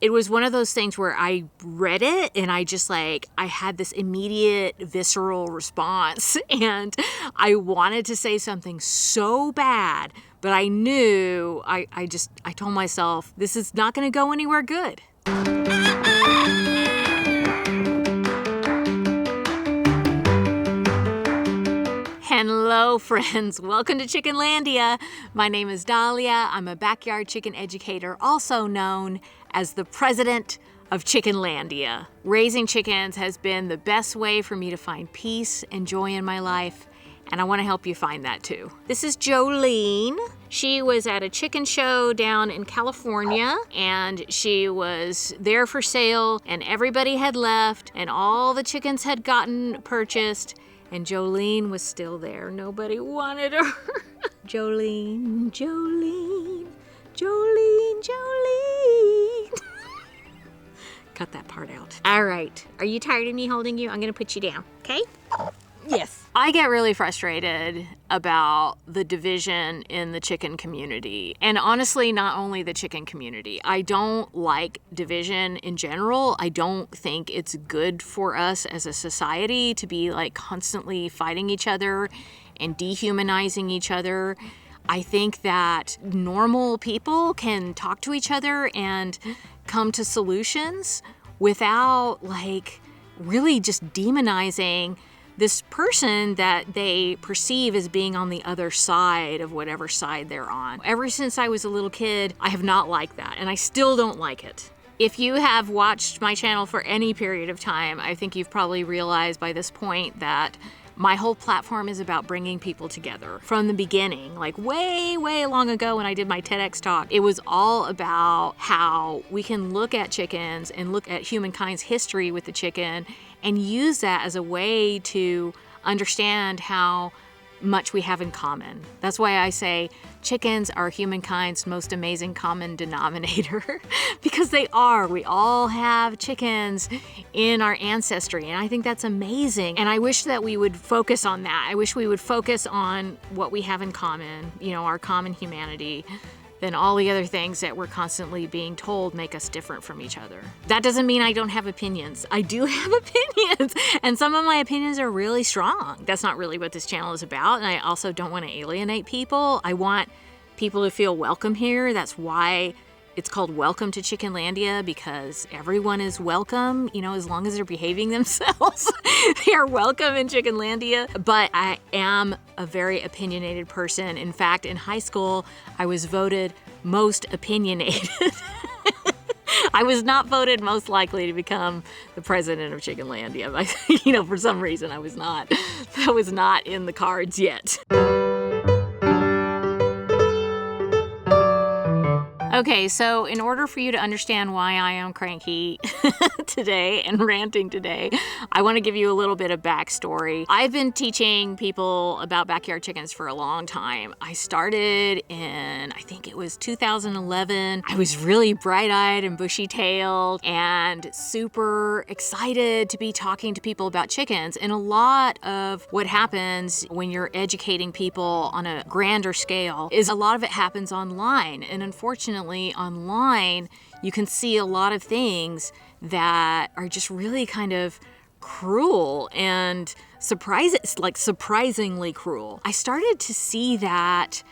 it was one of those things where I read it and I just I had this immediate visceral response and I wanted to say something so bad, but I knew, I told myself, this is not going to go anywhere good. Hello friends, welcome to Chickenlandia. My name is Dahlia. I'm a backyard chicken educator, also known as the president of Chickenlandia. Raising chickens has been the best way for me to find peace and joy in my life, and I want to help you find that too. This is Jolene. She was at a chicken show down in California, and she was there for sale, and everybody had left, and all the chickens had gotten purchased, and Jolene was still there. Nobody wanted her. Jolene, Jolene, Jolene, Jolene. Cut that part out. All right, are you tired of me holding you? I'm gonna put you down, okay? Yes. I get really frustrated about the division in the chicken community. And honestly, not only the chicken community. I don't like division in general. I don't think it's good for us as a society to be constantly fighting each other and dehumanizing each other. I think that normal people can talk to each other and come to solutions without really just demonizing this person that they perceive as being on the other side of whatever side they're on. Ever since I was a little kid, I have not liked that, and I still don't like it. If you have watched my channel for any period of time, I think you've probably realized by this point that my whole platform is about bringing people together. From the beginning, way, way long ago when I did my TEDx talk, it was all about how we can look at chickens and look at humankind's history with the chicken and use that as a way to understand how much we have in common. That's why I say chickens are humankind's most amazing common denominator because they are. We all have chickens in our ancestry, and I think that's amazing. And I wish that we would focus on that. I wish we would focus on what we have in common, our common humanity, than all the other things that we're constantly being told make us different from each other. That doesn't mean I don't have opinions. I do have opinions, and some of my opinions are really strong. That's not really what this channel is about, and I also don't want to alienate people. I want people to feel welcome here. That's why it's called Welcome to Chickenlandia, because everyone is welcome, as long as they're behaving themselves. They are welcome in Chickenlandia. But I am a very opinionated person. In fact, in high school, I was voted most opinionated. I was not voted most likely to become the president of Chickenlandia. But, for some reason, I was not. That was not in the cards yet. Okay, so in order for you to understand why I am cranky today and ranting today, I want to give you a little bit of backstory. I've been teaching people about backyard chickens for a long time. I started in, I think it was 2011. I was really bright-eyed and bushy-tailed and super excited to be talking to people about chickens. And a lot of what happens when you're educating people on a grander scale is a lot of it happens online. And unfortunately, online, you can see a lot of things that are just really kind of cruel and surprisingly cruel. I started to see that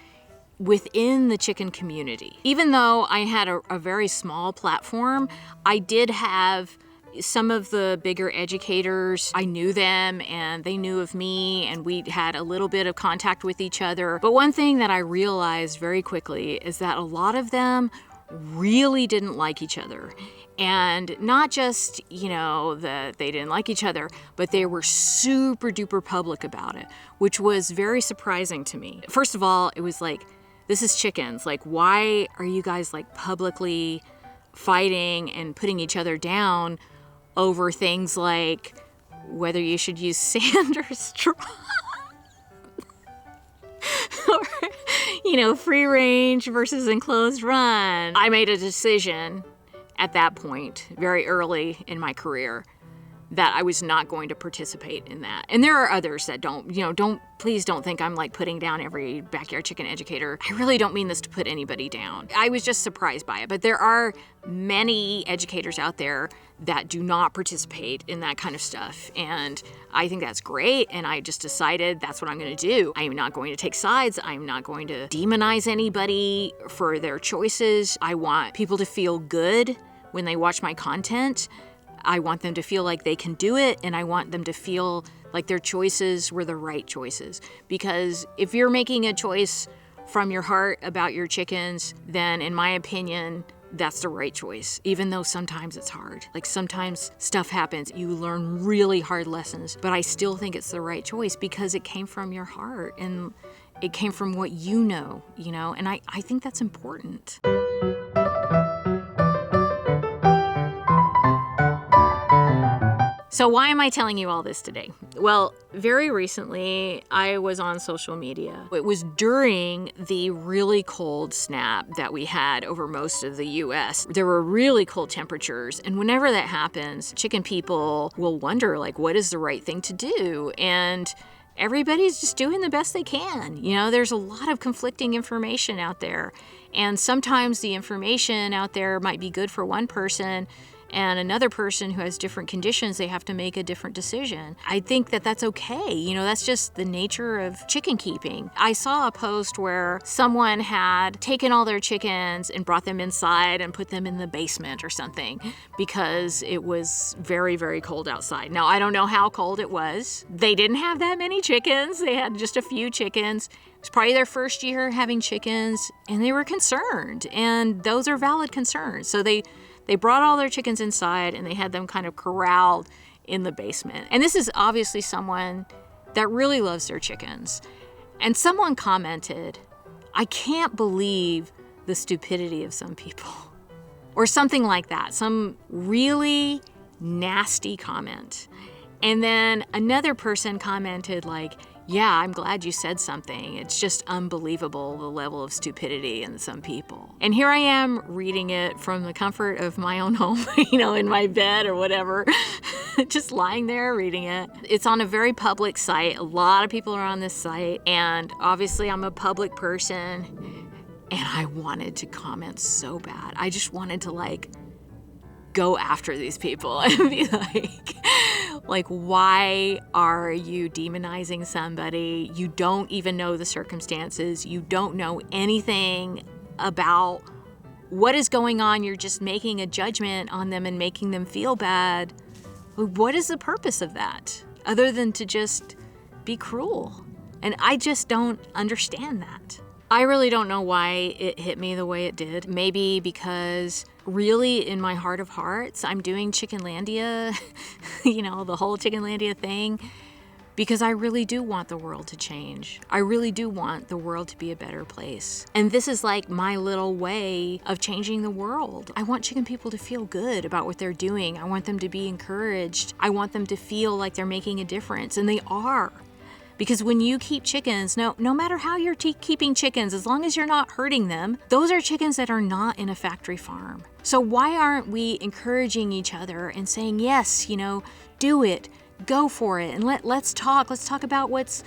within the chicken community. Even though I had a very small platform, I did have some of the bigger educators. I knew them and they knew of me, and we had a little bit of contact with each other. But one thing that I realized very quickly is that a lot of them really didn't like each other. And not just, that they didn't like each other, but they were super duper public about it, which was very surprising to me. First of all, it was this is chickens. Why are you guys publicly fighting and putting each other down over things like whether you should use sand or straw? Or, free range versus enclosed run. I made a decision at that point, very early in my career, that I was not going to participate in that. And there are others that please don't think I'm like putting down every backyard chicken educator. I really don't mean this to put anybody down. I was just surprised by it. But there are many educators out there that do not participate in that kind of stuff. And I think that's great. And I just decided that's what I'm going to do. I am not going to take sides. I'm not going to demonize anybody for their choices. I want people to feel good when they watch my content. I want them to feel like they can do it, and I want them to feel like their choices were the right choices. Because if you're making a choice from your heart about your chickens, then in my opinion, that's the right choice, even though sometimes it's hard. Like sometimes stuff happens, you learn really hard lessons, but I still think it's the right choice because it came from your heart and it came from what you know, and I think that's important. So why am I telling you all this today? Well, very recently, I was on social media. It was during the really cold snap that we had over most of the US. There were really cold temperatures, and whenever that happens, chicken people will wonder, like, what is the right thing to do? And everybody's just doing the best they can. There's a lot of conflicting information out there, and sometimes the information out there might be good for one person, and another person who has different conditions, they have to make a different decision. I think that that's okay. That's just the nature of chicken keeping. I saw a post where someone had taken all their chickens and brought them inside and put them in the basement or something because it was very, very cold outside. Now, I don't know how cold it was. They didn't have that many chickens. They had just a few chickens. It was probably their first year having chickens, and they were concerned, and those are valid concerns. So they brought all their chickens inside and they had them kind of corralled in the basement. And this is obviously someone that really loves their chickens. And someone commented, "I can't believe the stupidity of some people," or something like that, some really nasty comment. And then another person commented like, "Yeah, I'm glad you said something. It's just unbelievable the level of stupidity in some people." And here I am reading it from the comfort of my own home, in my bed or whatever, just lying there reading it. It's on a very public site. A lot of people are on this site, and obviously I'm a public person, and I wanted to comment so bad. I just wanted to go after these people and be like, why are you demonizing somebody? You don't even know the circumstances. You don't know anything about what is going on. You're just making a judgment on them and making them feel bad. What is the purpose of that other than to just be cruel? And I just don't understand that. I really don't know why it hit me the way it did. Maybe because really in my heart of hearts, I'm doing Chickenlandia, the whole Chickenlandia thing, because I really do want the world to change. I really do want the world to be a better place. And this is like my little way of changing the world. I want chicken people to feel good about what they're doing. I want them to be encouraged. I want them to feel like they're making a difference, and they are. Because when you keep chickens, no matter how you're keeping chickens, as long as you're not hurting them, those are chickens that are not in a factory farm. So why aren't we encouraging each other and saying, yes, do it, go for it, and let's talk. Let's talk about what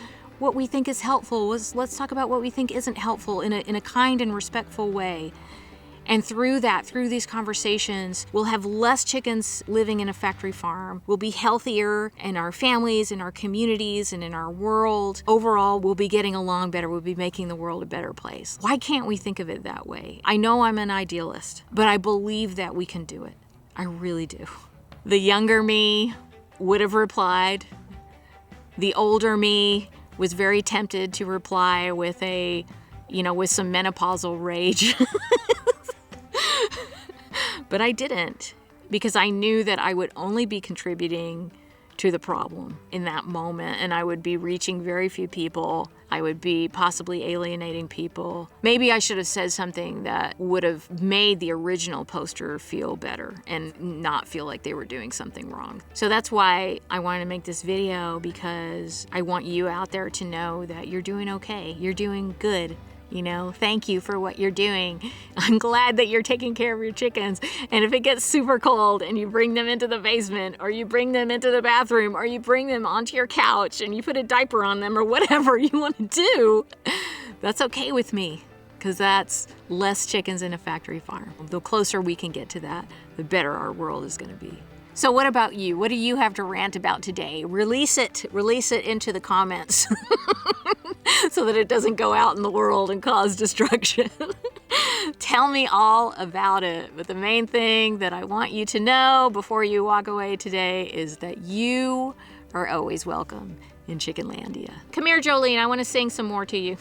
we think is helpful. Let's talk about what we think isn't helpful in a kind and respectful way. And through these conversations, we'll have less chickens living in a factory farm. We'll be healthier in our families, in our communities, and in our world. Overall, we'll be getting along better. We'll be making the world a better place. Why can't we think of it that way? I know I'm an idealist, but I believe that we can do it. I really do. The younger me would have replied. The older me was very tempted to reply with with some menopausal rage. But I didn't, because I knew that I would only be contributing to the problem in that moment, and I would be reaching very few people. I would be possibly alienating people. Maybe I should have said something that would have made the original poster feel better and not feel like they were doing something wrong. So that's why I wanted to make this video, because I want you out there to know that you're doing okay. You're doing good. You know, thank you for what you're doing. I'm glad that you're taking care of your chickens. And if it gets super cold and you bring them into the basement, or you bring them into the bathroom, or you bring them onto your couch and you put a diaper on them, or whatever you want to do, that's okay with me, because that's less chickens in a factory farm. The closer we can get to that, the better our world is going to be. So what about you? What do you have to rant about today? Release it into the comments so that it doesn't go out in the world and cause destruction. Tell me all about it. But the main thing that I want you to know before you walk away today is that you are always welcome in Chickenlandia. Come here, Jolene. I want to sing some more to you.